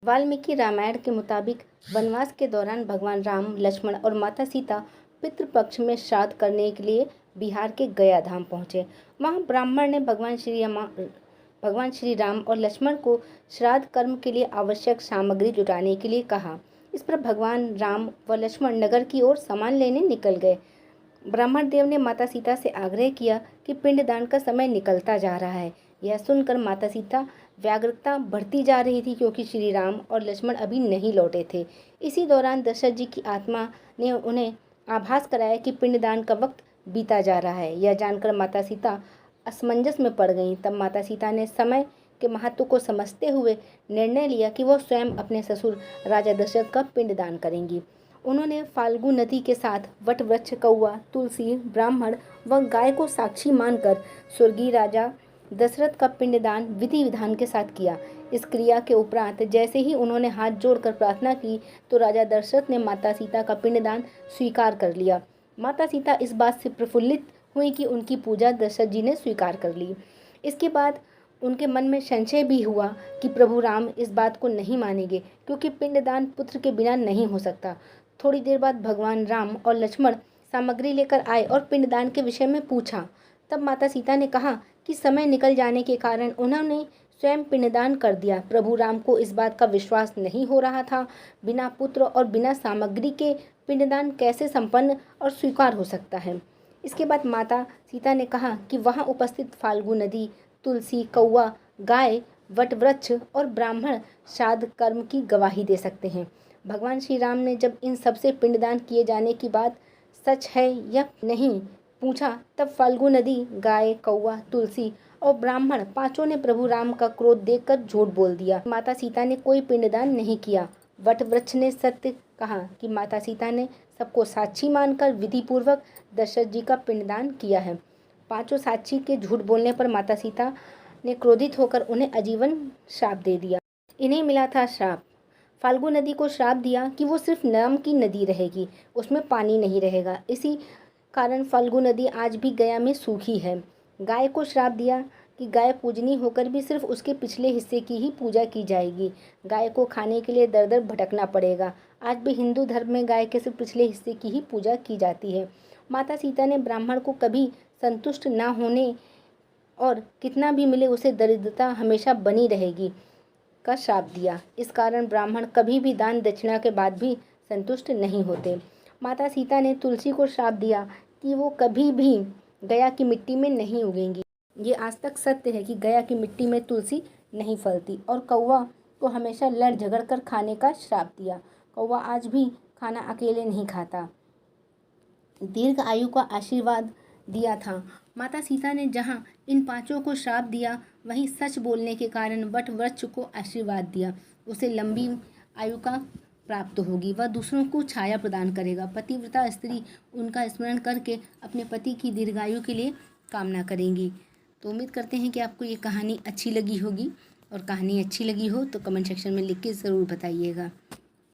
वाल्मीकि रामायण के मुताबिक वनवास के दौरान भगवान राम, लक्ष्मण और माता सीता पितृपक्ष में श्राद्ध करने के लिए बिहार के गया धाम पहुंचे। वहां ब्राह्मण ने भगवान श्री राम और लक्ष्मण को श्राद्ध कर्म के लिए आवश्यक सामग्री जुटाने के लिए कहा। इस पर भगवान राम व लक्ष्मण नगर की ओर सामान लेने निकल गए। ब्राह्मण देव ने माता सीता से आग्रह किया कि पिंडदान का समय निकलता जा रहा है। यह सुनकर माता सीता व्याकुलता बढ़ती जा रही थी, क्योंकि श्री राम और लक्ष्मण अभी नहीं लौटे थे। इसी दौरान दशरथ जी की आत्मा ने उन्हें आभास कराया कि पिंडदान का वक्त बीता जा रहा है। यह जानकर माता सीता असमंजस में पड़ गईं। तब माता सीता ने समय के महत्व को समझते हुए निर्णय लिया कि वह स्वयं अपने ससुर राजा दशरथ का पिंडदान करेंगी। उन्होंने फाल्गु नदी के साथ वट वृक्ष, कौआ, तुलसी, ब्राह्मण व गाय को साक्षी मानकर स्वर्गीय राजा दशरथ का पिंडदान विधि विधान के साथ किया। इस क्रिया के उपरांत जैसे ही उन्होंने हाथ जोड़कर प्रार्थना की तो राजा दशरथ ने माता सीता का पिंडदान स्वीकार कर लिया। माता सीता इस बात से प्रफुल्लित हुई कि उनकी पूजा दशरथ जी ने स्वीकार कर ली। इसके बाद उनके मन में संशय भी हुआ कि प्रभु राम इस बात को नहीं मानेंगे, क्योंकि पिंडदान पुत्र के बिना नहीं हो सकता। थोड़ी देर बाद भगवान राम और लक्ष्मण सामग्री लेकर आए और पिंडदान के विषय में पूछा। तब माता सीता ने कहा कि समय निकल जाने के कारण उन्होंने स्वयं पिंडदान कर दिया। प्रभु राम को इस बात का विश्वास नहीं हो रहा था। बिना पुत्र और बिना सामग्री के पिंडदान कैसे संपन्न और स्वीकार हो सकता है। इसके बाद माता सीता ने कहा कि वहां उपस्थित फाल्गु नदी, तुलसी, कौआ, गाय, वटवृक्ष और ब्राह्मण श्राद्ध कर्म की गवाही दे सकते हैं। भगवान श्री राम ने जब इन सबसे पिंडदान किए जाने की बात सच है या नहीं पूछा, तब फाल्गु नदी, गाय, कौआ, तुलसी और ब्राह्मण पांचों ने प्रभु राम का क्रोध देखकर झूठ बोल दिया। माता सीता ने कोई पिंडदान नहीं किया। वटवृक्ष ने सत्य कहा कि माता सीता ने सबको साक्षी मानकर विधि पूर्वक दशरथ जी का पिंडदान किया है। पांचों साक्षी के झूठ बोलने पर माता सीता ने क्रोधित होकर उन्हें आजीवन श्राप दे दिया। इन्हें मिला था श्राप। फाल्गु नदी को श्राप दिया कि वो सिर्फ नाम की नदी रहेगी, उसमें पानी नहीं रहेगा। इसी कारण फाल्गु नदी आज भी गया में सूखी है। गाय को श्राप दिया कि गाय पूजनीय होकर भी सिर्फ उसके पिछले हिस्से की ही पूजा की जाएगी। गाय को खाने के लिए दर दर भटकना पड़ेगा। आज भी हिंदू धर्म में गाय के सिर्फ पिछले हिस्से की ही पूजा की जाती है। माता सीता ने ब्राह्मण को कभी संतुष्ट न होने और कितना भी मिले उसे दरिद्रता हमेशा बनी रहेगी का श्राप दिया। इस कारण ब्राह्मण कभी भी दान दक्षिणा के बाद भी संतुष्ट नहीं होते। माता सीता ने तुलसी को श्राप दिया कि वो कभी भी गया की मिट्टी में नहीं उगेंगी। ये आज तक सत्य है कि गया की मिट्टी में तुलसी नहीं फलती। और कौवा को हमेशा लड़ झगड़ कर खाने का श्राप दिया। कौवा आज भी खाना अकेले नहीं खाता। दीर्घ आयु का आशीर्वाद दिया था। माता सीता ने जहाँ इन पांचों को श्राप दिया, वहीं सच बोलने के कारण वट वृक्ष को आशीर्वाद दिया। उसे लंबी आयु का प्राप्त होगी, वह दूसरों को छाया प्रदान करेगा। पतिव्रता स्त्री उनका स्मरण करके अपने पति की दीर्घायु के लिए कामना करेंगी। तो उम्मीद करते हैं कि आपको ये कहानी अच्छी लगी होगी, और कहानी अच्छी लगी हो तो कमेंट सेक्शन में लिख के ज़रूर बताइएगा।